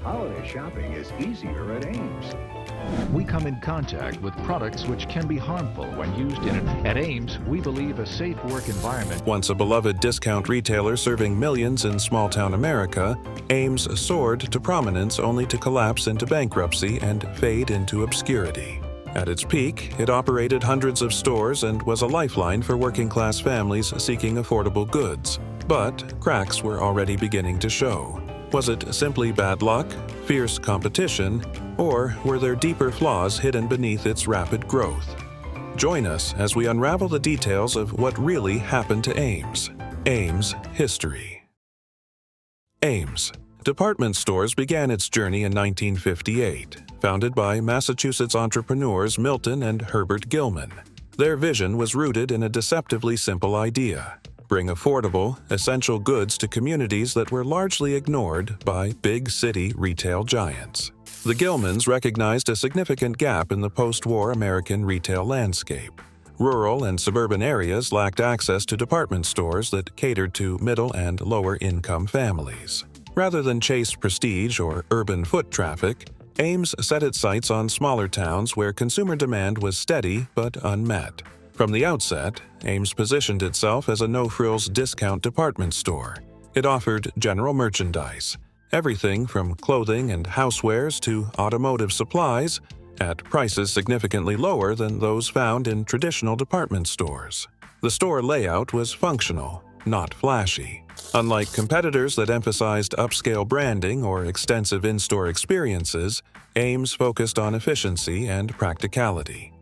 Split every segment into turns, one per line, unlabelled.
Holiday shopping is easier at Ames.
We come in contact with products which can be harmful when used in it. At Ames, we believe a safe work environment.
Once a beloved discount retailer serving millions in small-town America, Ames soared to prominence only to collapse into bankruptcy and fade into obscurity. At its peak, it operated hundreds of stores and was a lifeline for working-class families seeking affordable goods. But cracks were already beginning to show. Was it simply bad luck, fierce competition, or were there deeper flaws hidden beneath its rapid growth? Join us as we unravel the details of what really happened to Ames. Ames History. Ames Department Stores began its journey in 1958, founded by Massachusetts entrepreneurs Milton and Herbert Gilman. Their vision was rooted in a deceptively simple idea: bring affordable, essential goods to communities that were largely ignored by big city retail giants. The Gilmans recognized a significant gap in the post-war American retail landscape. Rural and suburban areas lacked access to department stores that catered to middle and lower-income families. Rather than chase prestige or urban foot traffic, Ames set its sights on smaller towns where consumer demand was steady but unmet. From the outset, Ames positioned itself as a no-frills discount department store. It offered general merchandise, everything from clothing and housewares to automotive supplies, at prices significantly lower than those found in traditional department stores. The store layout was functional, not flashy. Unlike competitors that emphasized upscale branding or extensive in-store experiences, Ames focused on efficiency and practicality.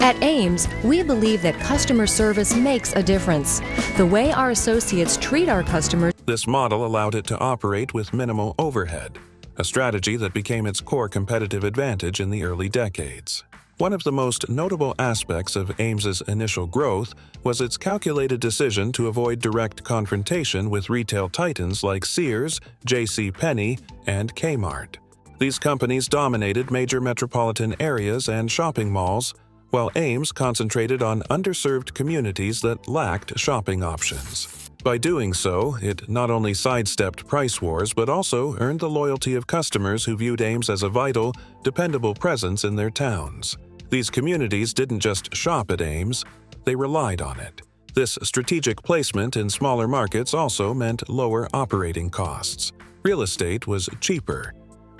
At Ames, we believe that customer service makes a difference. The way our associates treat our customers.
This model allowed it to operate with minimal overhead, a strategy that became its core competitive advantage in the early decades. One of the most notable aspects of Ames's initial growth was its calculated decision to avoid direct confrontation with retail titans like Sears, J.C. Penney, and Kmart. These companies dominated major metropolitan areas and shopping malls, while Ames concentrated on underserved communities that lacked shopping options. By doing so, it not only sidestepped price wars but also earned the loyalty of customers who viewed Ames as a vital, dependable presence in their towns. These communities didn't just shop at Ames, they relied on it. This strategic placement in smaller markets also meant lower operating costs. Real estate was cheaper,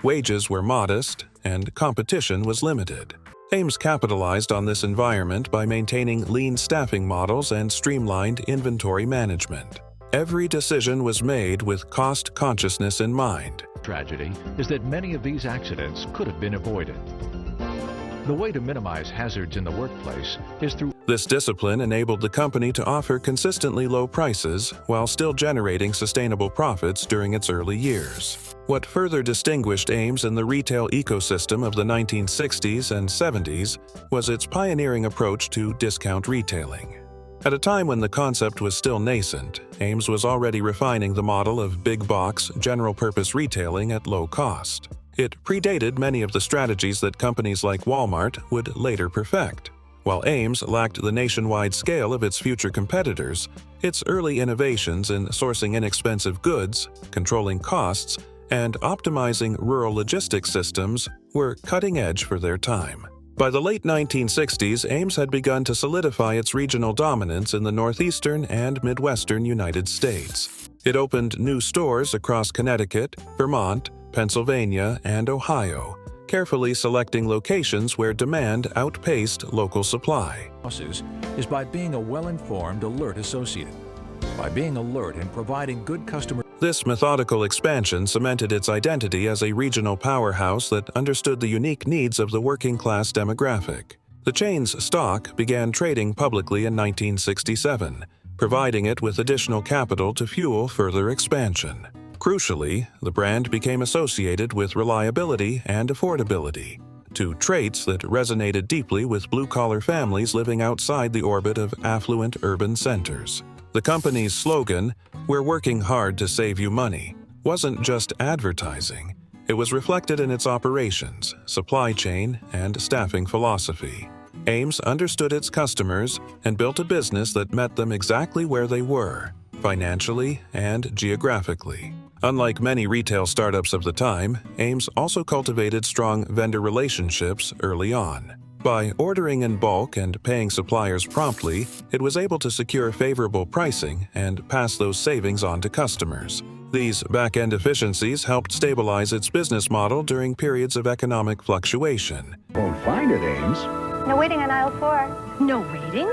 wages were modest, and competition was limited. Ames capitalized on this environment by maintaining lean staffing models and streamlined inventory management. Every decision was made with cost consciousness in mind.
Tragedy is that many of these accidents could have been avoided. The way to minimize hazards in the workplace is through.
This discipline enabled the company to offer consistently low prices while still generating sustainable profits during its early years. What further distinguished Ames in the retail ecosystem of the 1960s and 70s was its pioneering approach to discount retailing. At a time when the concept was still nascent, Ames was already refining the model of big-box, general-purpose retailing at low cost. It predated many of the strategies that companies like Walmart would later perfect. While Ames lacked the nationwide scale of its future competitors, its early innovations in sourcing inexpensive goods, controlling costs, and optimizing rural logistics systems were cutting-edge for their time. By the late 1960s, Ames had begun to solidify its regional dominance in the northeastern and midwestern United States. It opened new stores across Connecticut, Vermont, Pennsylvania, and Ohio, carefully selecting locations where demand outpaced local supply.
Is by being a well-informed, alert associate. By being alert and providing good customer.
This methodical expansion cemented its identity as a regional powerhouse that understood the unique needs of the working-class demographic. The chain's stock began trading publicly in 1967, providing it with additional capital to fuel further expansion. Crucially, the brand became associated with reliability and affordability, two traits that resonated deeply with blue-collar families living outside the orbit of affluent urban centers. The company's slogan, "We're working hard to save you money," wasn't just advertising. It was reflected in its operations, supply chain, and staffing philosophy. Ames understood its customers and built a business that met them exactly where they were, financially and geographically. Unlike many retail startups of the time, Ames also cultivated strong vendor relationships early on. By ordering in bulk and paying suppliers promptly, it was able to secure favorable pricing and pass those savings on to customers. These back-end efficiencies helped stabilize its business model during periods of economic fluctuation.
Won't find it, Ames.
No waiting on aisle 4.
No waiting?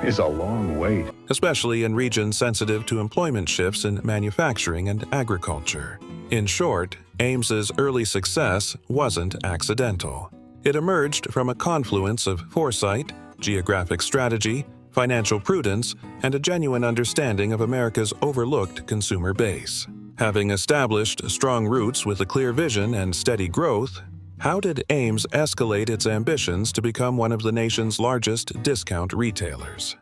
Is a long wait.
Especially in regions sensitive to employment shifts in manufacturing and agriculture. In short, Ames's early success wasn't accidental. It emerged from a confluence of foresight, geographic strategy, financial prudence, and a genuine understanding of America's overlooked consumer base. Having established strong roots with a clear vision and steady growth, how did Ames escalate its ambitions to become one of the nation's largest discount retailers?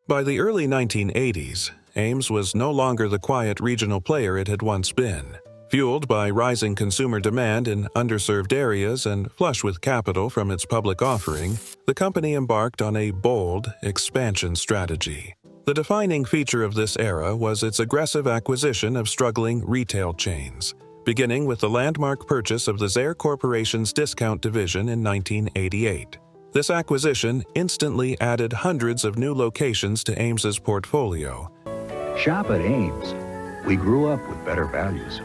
By the early 1980s, Ames was no longer the quiet regional player it had once been. Fueled by rising consumer demand in underserved areas and flush with capital from its public offering, the company embarked on a bold expansion strategy. The defining feature of this era was its aggressive acquisition of struggling retail chains, beginning with the landmark purchase of the Zayre Corporation's discount division in 1988. This acquisition instantly added hundreds of new locations to Ames's portfolio.
Shop at Ames. We grew up with better values.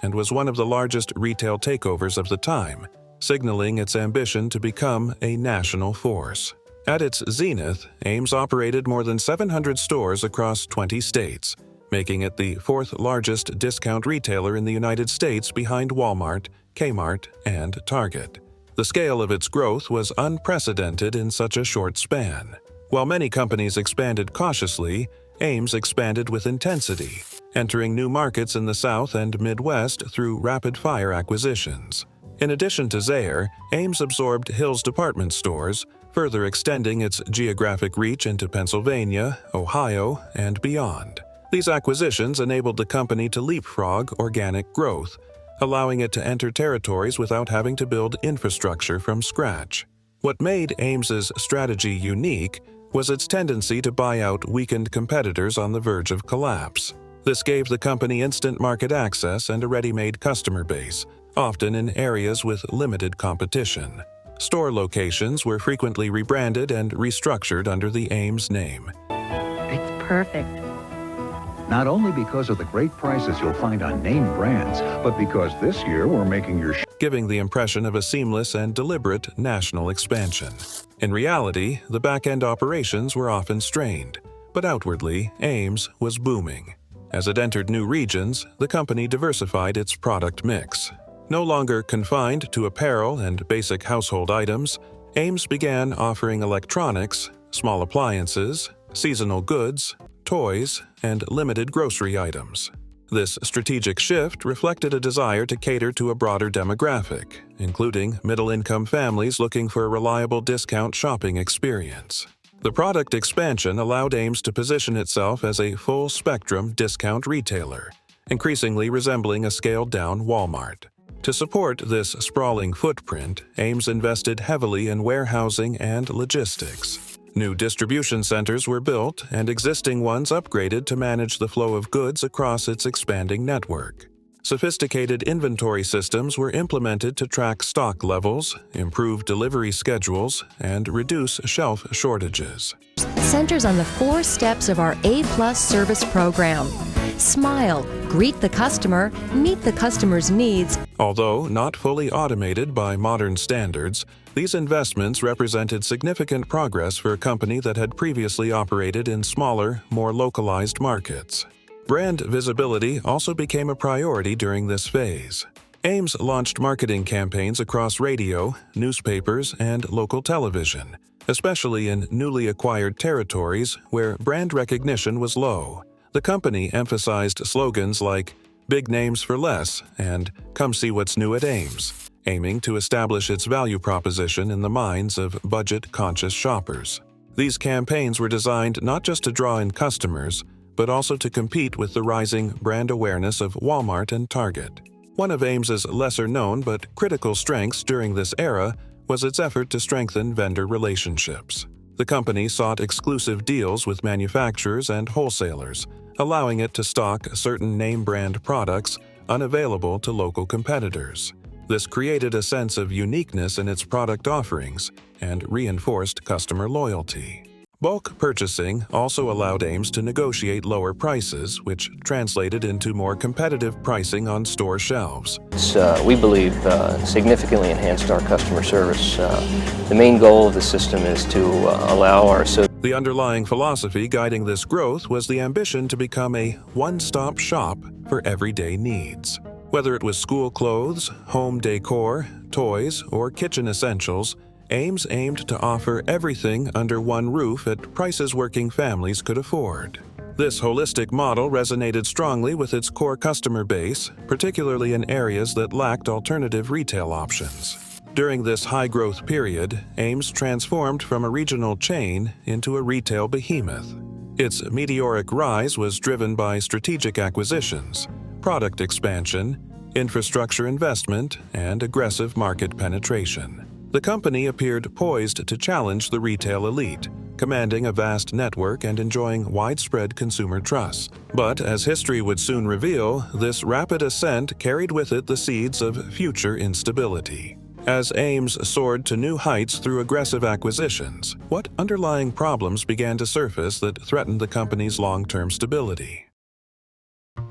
And was one of the largest retail takeovers of the time, signaling its ambition to become a national force. At its zenith, Ames operated more than 700 stores across 20 states, making it the fourth largest discount retailer in the United States behind Walmart, Kmart, and Target. The scale of its growth was unprecedented in such a short span. While many companies expanded cautiously, Ames expanded with intensity, entering new markets in the South and Midwest through rapid-fire acquisitions. In addition to Zayre, Ames absorbed Hills department stores, further extending its geographic reach into Pennsylvania, Ohio, and beyond. These acquisitions enabled the company to leapfrog organic growth, allowing it to enter territories without having to build infrastructure from scratch. What made Ames's strategy unique was its tendency to buy out weakened competitors on the verge of collapse. This gave the company instant market access and a ready-made customer base, often in areas with limited competition. Store locations were frequently rebranded and restructured under the Ames name.
It's perfect.
Not only because of the great prices you'll find on name brands, but because this year we're making your
giving the impression of a seamless and deliberate national expansion. In reality, the back-end operations were often strained, but outwardly, Ames was booming. As it entered new regions, the company diversified its product mix. No longer confined to apparel and basic household items, Ames began offering electronics, small appliances, seasonal goods, toys, and limited grocery items. This strategic shift reflected a desire to cater to a broader demographic, including middle-income families looking for a reliable discount shopping experience. The product expansion allowed Ames to position itself as a full-spectrum discount retailer, increasingly resembling a scaled-down Walmart. To support this sprawling footprint, Ames invested heavily in warehousing and logistics. New distribution centers were built and existing ones upgraded to manage the flow of goods across its expanding network. Sophisticated inventory systems were implemented to track stock levels, improve delivery schedules, and reduce shelf shortages.
Centers on the 4 steps of our A+ service program. Smile, greet the customer, meet the customer's needs.
Although not fully automated by modern standards, these investments represented significant progress for a company that had previously operated in smaller, more localized markets. Brand visibility also became a priority during this phase. Ames launched marketing campaigns across radio, newspapers, and local television, especially in newly acquired territories where brand recognition was low. The company emphasized slogans like "Big names for less" and "Come see what's new at Ames," aiming to establish its value proposition in the minds of budget-conscious shoppers. These campaigns were designed not just to draw in customers, but also to compete with the rising brand awareness of Walmart and Target. One of Ames's lesser-known but critical strengths during this era was its effort to strengthen vendor relationships. The company sought exclusive deals with manufacturers and wholesalers, allowing it to stock certain name-brand products unavailable to local competitors. This created a sense of uniqueness in its product offerings and reinforced customer loyalty. Bulk purchasing also allowed Ames to negotiate lower prices, which translated into more competitive pricing on store shelves.
We believe significantly enhanced our customer service. The main goal of the system is to allow our associates.
The underlying philosophy guiding this growth was the ambition to become a one-stop shop for everyday needs. Whether it was school clothes, home decor, toys, or kitchen essentials, Ames aimed to offer everything under one roof at prices working families could afford. This holistic model resonated strongly with its core customer base, particularly in areas that lacked alternative retail options. During this high-growth period, Ames transformed from a regional chain into a retail behemoth. Its meteoric rise was driven by strategic acquisitions, product expansion, infrastructure investment, and aggressive market penetration. The company appeared poised to challenge the retail elite, commanding a vast network and enjoying widespread consumer trust. But as history would soon reveal, this rapid ascent carried with it the seeds of future instability. As Ames soared to new heights through aggressive acquisitions, what underlying problems began to surface that threatened the company's long-term stability?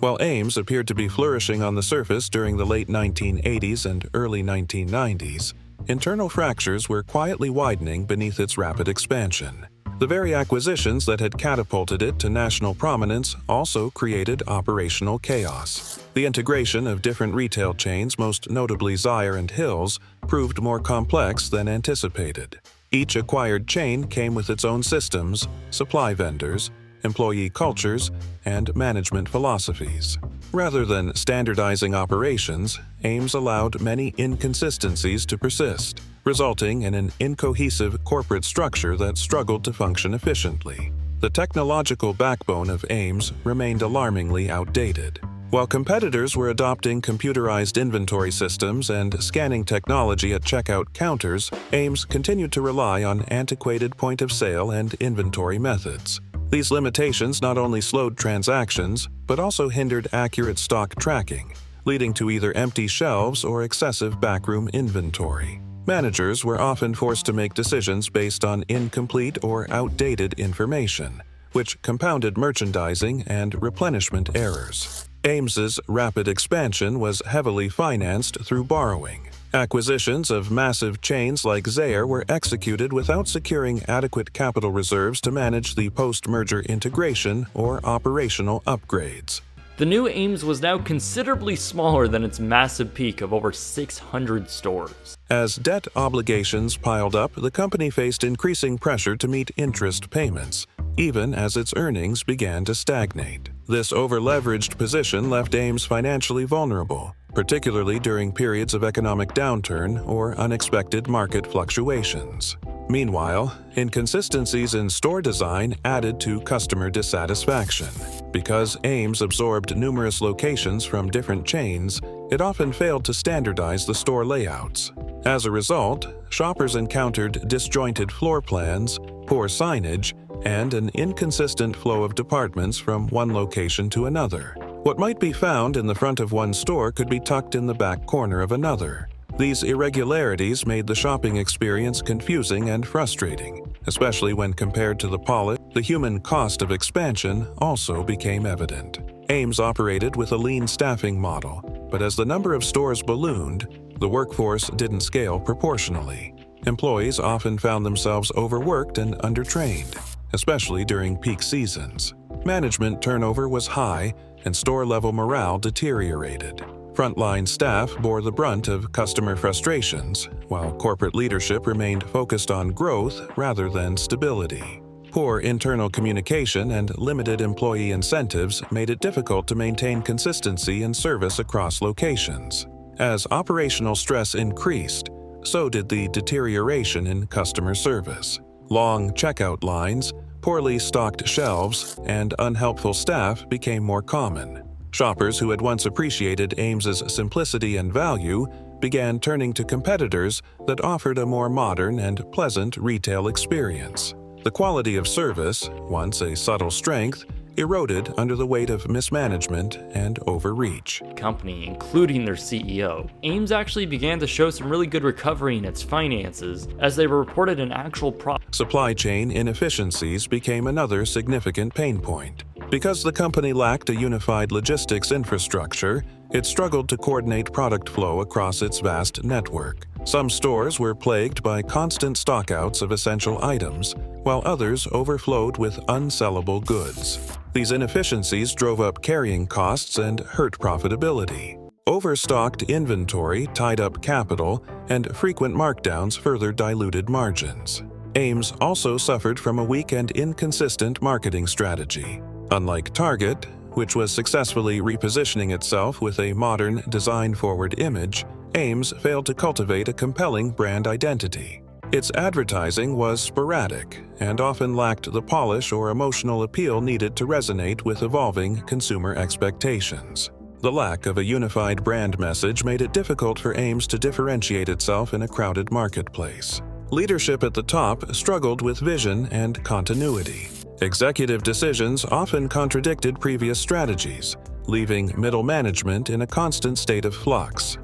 While Ames appeared to be flourishing on the surface during the late 1980s and early 1990s, internal fractures were quietly widening beneath its rapid expansion. The very acquisitions that had catapulted it to national prominence also created operational chaos. The integration of different retail chains, most notably Zayre and Hills, proved more complex than anticipated. Each acquired chain came with its own systems, supply vendors, employee cultures, and management philosophies. Rather than standardizing operations, Ames allowed many inconsistencies to persist, resulting in an incohesive corporate structure that struggled to function efficiently. The technological backbone of Ames remained alarmingly outdated. While competitors were adopting computerized inventory systems and scanning technology at checkout counters, Ames continued to rely on antiquated point-of-sale and inventory methods. These limitations not only slowed transactions, but also hindered accurate stock tracking, leading to either empty shelves or excessive backroom inventory. Managers were often forced to make decisions based on incomplete or outdated information, which compounded merchandising and replenishment errors. Ames's rapid expansion was heavily financed through borrowing. Acquisitions of massive chains like Zayre were executed without securing adequate capital reserves to manage the post-merger integration or operational upgrades.
The new Ames was now considerably smaller than its massive peak of over 600 stores.
As debt obligations piled up, the company faced increasing pressure to meet interest payments, even as its earnings began to stagnate. This over-leveraged position left Ames financially vulnerable, particularly during periods of economic downturn or unexpected market fluctuations. Meanwhile, inconsistencies in store design added to customer dissatisfaction. Because Ames absorbed numerous locations from different chains, it often failed to standardize the store layouts. As a result, shoppers encountered disjointed floor plans, poor signage, and an inconsistent flow of departments from one location to another. What might be found in the front of one store could be tucked in the back corner of another. These irregularities made the shopping experience confusing and frustrating, especially when compared to the polish. The human cost of expansion also became evident. Ames operated with a lean staffing model, but as the number of stores ballooned, the workforce didn't scale proportionally. Employees often found themselves overworked and undertrained, especially during peak seasons. Management turnover was high, and store-level morale deteriorated. Frontline staff bore the brunt of customer frustrations, while corporate leadership remained focused on growth rather than stability. Poor internal communication and limited employee incentives made it difficult to maintain consistency in service across locations. As operational stress increased, so did the deterioration in customer service. Long checkout lines, poorly stocked shelves, and unhelpful staff became more common. Shoppers who had once appreciated Ames's simplicity and value began turning to competitors that offered a more modern and pleasant retail experience. The quality of service, once a subtle strength, eroded under the weight of mismanagement and overreach.
Company, including their CEO. Ames actually began to show some really good recovery in its finances as they reported an actual profit.
Supply chain inefficiencies became another significant pain point. Because the company lacked a unified logistics infrastructure, it struggled to coordinate product flow across its vast network. Some stores were plagued by constant stockouts of essential items, while others overflowed with unsellable goods. These inefficiencies drove up carrying costs and hurt profitability. Overstocked inventory tied up capital, and frequent markdowns further diluted margins. Ames also suffered from a weak and inconsistent marketing strategy. Unlike Target, which was successfully repositioning itself with a modern, design-forward image, Ames failed to cultivate a compelling brand identity. Its advertising was sporadic and often lacked the polish or emotional appeal needed to resonate with evolving consumer expectations. The lack of a unified brand message made it difficult for Ames to differentiate itself in a crowded marketplace. Leadership at the top struggled with vision and continuity. Executive decisions often contradicted previous strategies, leaving middle management in a constant state of flux.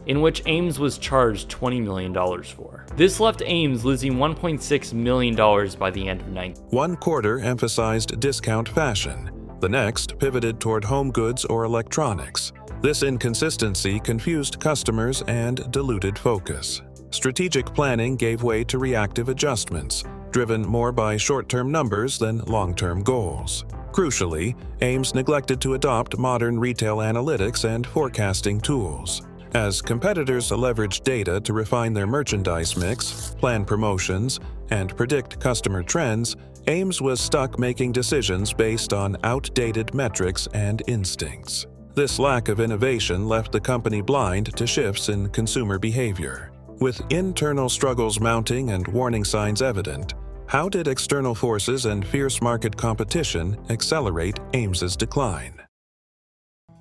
In which Ames was charged $20 million for. This left Ames losing $1.6 million by the end of 19.
One quarter emphasized discount fashion, the next pivoted toward home goods or electronics. This inconsistency confused customers and diluted focus. Strategic planning gave way to reactive adjustments, driven more by short-term numbers than long-term goals. Crucially, Ames neglected to adopt modern retail analytics and forecasting tools. As competitors leveraged data to refine their merchandise mix, plan promotions, and predict customer trends, Ames was stuck making decisions based on outdated metrics and instincts. This lack of innovation left the company blind to shifts in consumer behavior. With internal struggles mounting and warning signs evident, how did external forces and fierce market competition accelerate Ames's decline?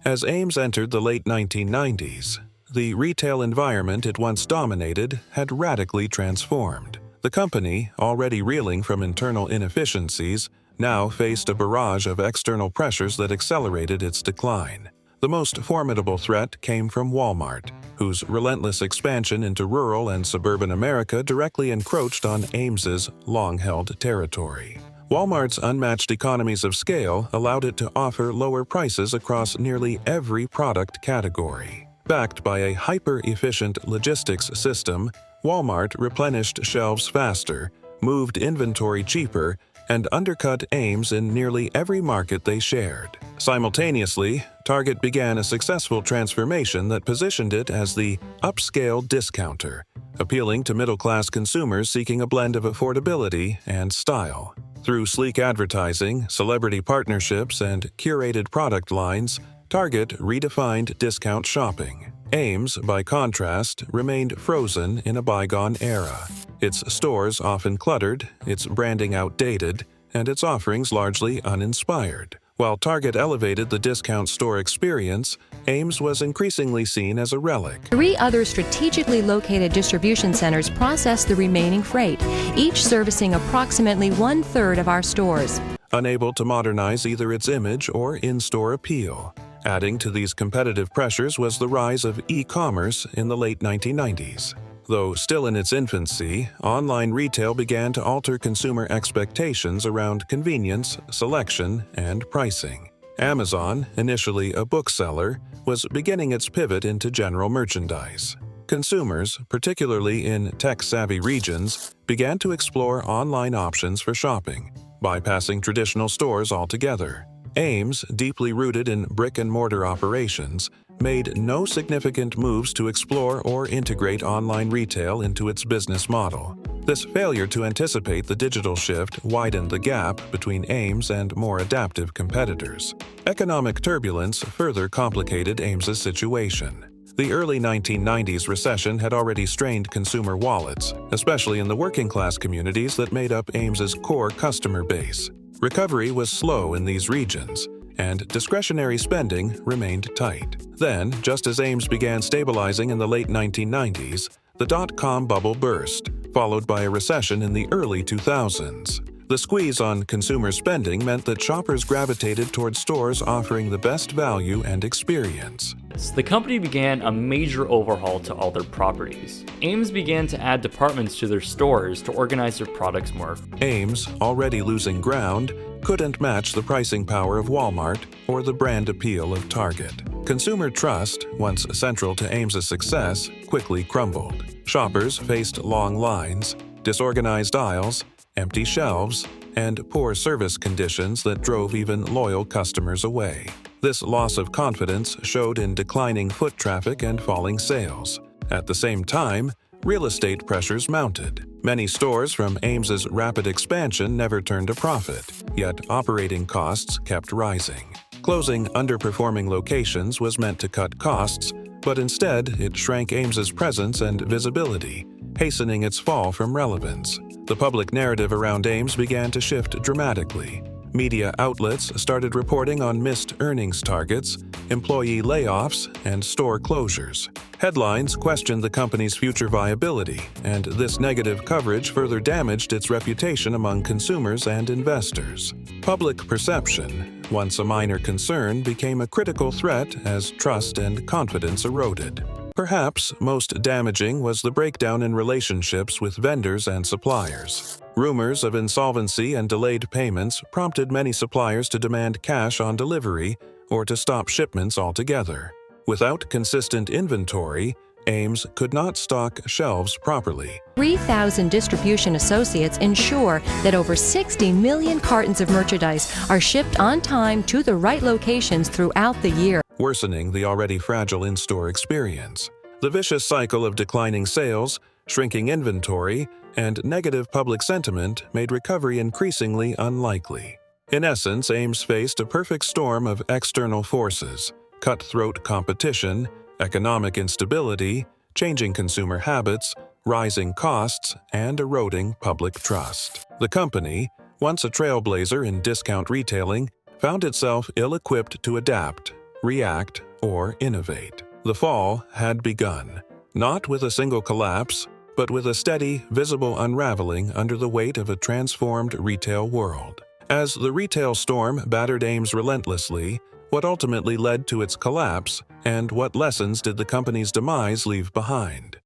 As Ames entered the late 1990s, the retail environment it once dominated had radically transformed. The company, already reeling from internal inefficiencies, now faced a barrage of external pressures that accelerated its decline. The most formidable threat came from Walmart, whose relentless expansion into rural and suburban America directly encroached on Ames's long-held territory. Walmart's unmatched economies of scale allowed it to offer lower prices across nearly every product category. Backed by a hyper-efficient logistics system, Walmart replenished shelves faster, moved inventory cheaper, and undercut Ames in nearly every market they shared. Simultaneously, Target began a successful transformation that positioned it as the upscale discounter, appealing to middle-class consumers seeking a blend of affordability and style. Through sleek advertising, celebrity partnerships, and curated product lines, Target redefined discount shopping. Ames, by contrast, remained frozen in a bygone era. Its stores often cluttered, its branding outdated, and its offerings largely uninspired. While Target elevated the discount store experience, Ames was increasingly seen as a relic.
3 other strategically located distribution centers process the remaining freight, each servicing approximately 1/3 of our stores.
Unable to modernize either its image or in-store appeal. Adding to these competitive pressures was the rise of e-commerce in the late 1990s. Though still in its infancy, online retail began to alter consumer expectations around convenience, selection, and pricing. Amazon, initially a bookseller, was beginning its pivot into general merchandise. Consumers, particularly in tech-savvy regions, began to explore online options for shopping, bypassing traditional stores altogether. Ames, deeply rooted in brick-and-mortar operations, made no significant moves to explore or integrate online retail into its business model. This failure to anticipate the digital shift widened the gap between Ames and more adaptive competitors. Economic turbulence further complicated Ames's situation. The early 1990s recession had already strained consumer wallets, especially in the working-class communities that made up Ames's core customer base. Recovery was slow in these regions, and discretionary spending remained tight. Then, just as Ames began stabilizing in the late 1990s, the dot-com bubble burst, followed by a recession in the early 2000s. The squeeze on consumer spending meant that shoppers gravitated towards stores offering the best value and experience.
The company began a major overhaul to all their properties. Ames began to add departments to their stores to organize their products more.
Ames, already losing ground, couldn't match the pricing power of Walmart or the brand appeal of Target. Consumer trust, once central to Ames's success, quickly crumbled. Shoppers faced long lines, disorganized aisles, empty shelves, and poor service conditions that drove even loyal customers away. This loss of confidence showed in declining foot traffic and falling sales. At the same time, real estate pressures mounted. Many stores from Ames's rapid expansion never turned a profit, yet operating costs kept rising. Closing underperforming locations was meant to cut costs, but instead it shrank Ames's presence and visibility, hastening its fall from relevance. The public narrative around Ames began to shift dramatically. Media outlets started reporting on missed earnings targets, employee layoffs, and store closures. Headlines questioned the company's future viability, and this negative coverage further damaged its reputation among consumers and investors. Public perception, once a minor concern, became a critical threat as trust and confidence eroded. Perhaps most damaging was the breakdown in relationships with vendors and suppliers. Rumors of insolvency and delayed payments prompted many suppliers to demand cash on delivery or to stop shipments altogether. Without consistent inventory, Ames could not stock shelves properly.
3,000 distribution associates ensure that over 60 million cartons of merchandise are shipped on time to the right locations throughout the year,
worsening the already fragile in-store experience. The vicious cycle of declining sales, shrinking inventory, and negative public sentiment made recovery increasingly unlikely. In essence, Ames faced a perfect storm of external forces: cutthroat competition, economic instability, changing consumer habits, rising costs, and eroding public trust. The company, once a trailblazer in discount retailing, found itself ill-equipped to adapt, react, or innovate. The fall had begun, not with a single collapse, but with a steady, visible unraveling under the weight of a transformed retail world. As the retail storm battered Ames relentlessly, what ultimately led to its collapse, and what lessons did the company's demise leave behind?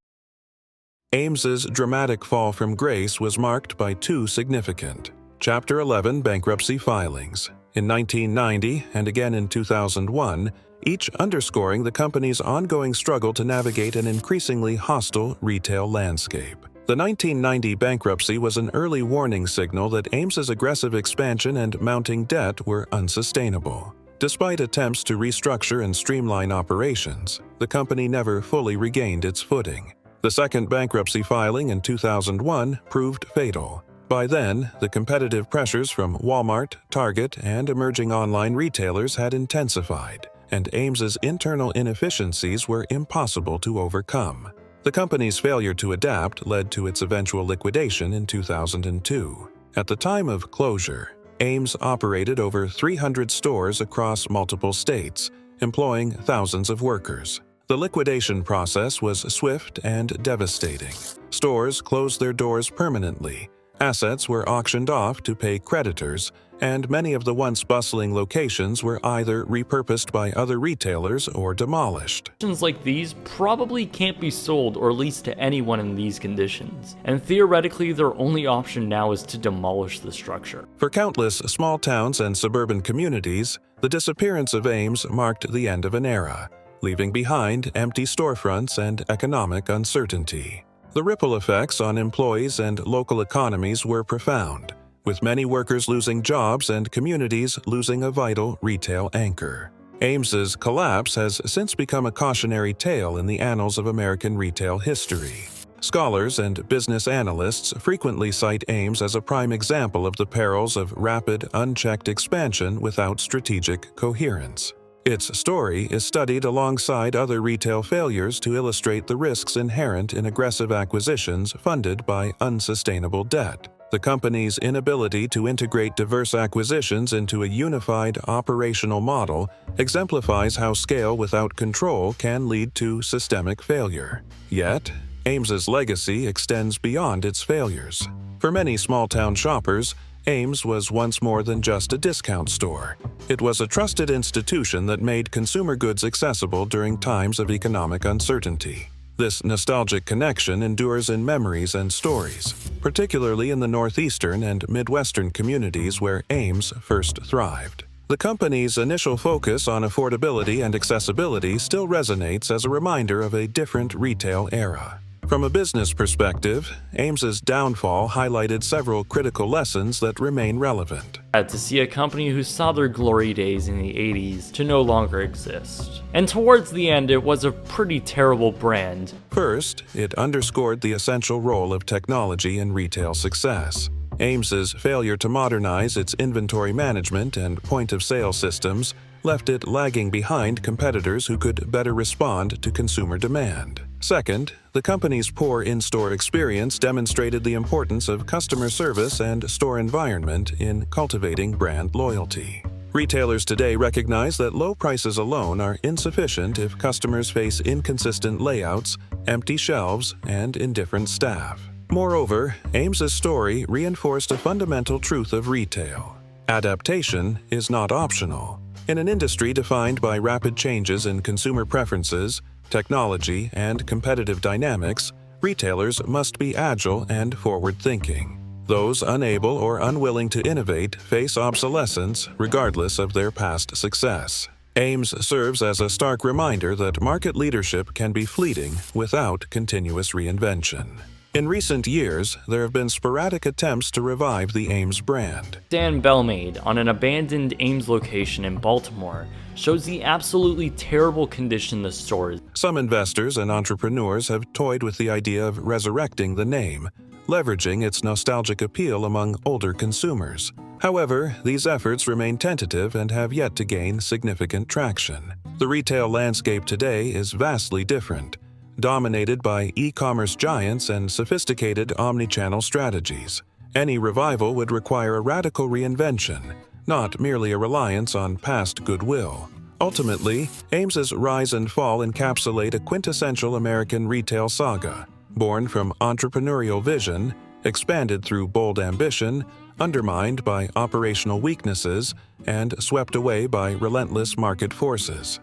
Ames's dramatic fall from grace was marked by two significant Chapter 11 bankruptcy filings, in 1990 and again in 2001, each underscoring the company's ongoing struggle to navigate an increasingly hostile retail landscape. The 1990 bankruptcy was an early warning signal that Ames's aggressive expansion and mounting debt were unsustainable. Despite attempts to restructure and streamline operations, the company never fully regained its footing. The second bankruptcy filing in 2001 proved fatal. By then, the competitive pressures from Walmart, Target, and emerging online retailers had intensified, and Ames's internal inefficiencies were impossible to overcome. The company's failure to adapt led to its eventual liquidation in 2002. At the time of closure, Ames operated over 300 stores across multiple states, employing thousands of workers. The liquidation process was swift and devastating. Stores closed their doors permanently, assets were auctioned off to pay creditors, and many of the once bustling locations were either repurposed by other retailers or demolished.
Locations like these probably can't be sold or leased to anyone in these conditions, and theoretically their only option now is to demolish the structure.
For countless small towns and suburban communities, the disappearance of Ames marked the end of an era, leaving behind empty storefronts and economic uncertainty. The ripple effects on employees and local economies were profound, with many workers losing jobs and communities losing a vital retail anchor. Ames's collapse has since become a cautionary tale in the annals of American retail history. Scholars and business analysts frequently cite Ames as a prime example of the perils of rapid, unchecked expansion without strategic coherence. Its story is studied alongside other retail failures to illustrate the risks inherent in aggressive acquisitions funded by unsustainable debt. The company's inability to integrate diverse acquisitions into a unified operational model exemplifies how scale without control can lead to systemic failure. Yet, Ames's legacy extends beyond its failures. For many small-town shoppers, Ames was once more than just a discount store. It was a trusted institution that made consumer goods accessible during times of economic uncertainty. This nostalgic connection endures in memories and stories, particularly in the northeastern and midwestern communities where Ames first thrived. The company's initial focus on affordability and accessibility still resonates as a reminder of a different retail era. From a business perspective, Ames's downfall highlighted several critical lessons that remain relevant.
To see a company who saw their glory days in the 80s to no longer exist. And towards the end, it was a pretty terrible brand.
First, it underscored the essential role of technology in retail success. Ames's failure to modernize its inventory management and point-of-sale systems left it lagging behind competitors who could better respond to consumer demand. Second, the company's poor in-store experience demonstrated the importance of customer service and store environment in cultivating brand loyalty. Retailers today recognize that low prices alone are insufficient if customers face inconsistent layouts, empty shelves, and indifferent staff. Moreover, Ames's story reinforced a fundamental truth of retail. Adaptation is not optional. In an industry defined by rapid changes in consumer preferences, technology, and competitive dynamics, retailers must be agile and forward-thinking. Those unable or unwilling to innovate face obsolescence regardless of their past success. Ames serves as a stark reminder that market leadership can be fleeting without continuous reinvention. In recent years, there have been sporadic attempts to revive the Ames brand.
Dan Bell made on an abandoned Ames location in Baltimore shows the absolutely terrible condition the store is.
Some investors and entrepreneurs have toyed with the idea of resurrecting the name, leveraging its nostalgic appeal among older consumers. However, these efforts remain tentative and have yet to gain significant traction. The retail landscape today is vastly different, dominated by e-commerce giants and sophisticated omnichannel strategies. Any revival would require a radical reinvention, not merely a reliance on past goodwill. Ultimately, Ames's rise and fall encapsulate a quintessential American retail saga, born from entrepreneurial vision, expanded through bold ambition, undermined by operational weaknesses, and swept away by relentless market forces.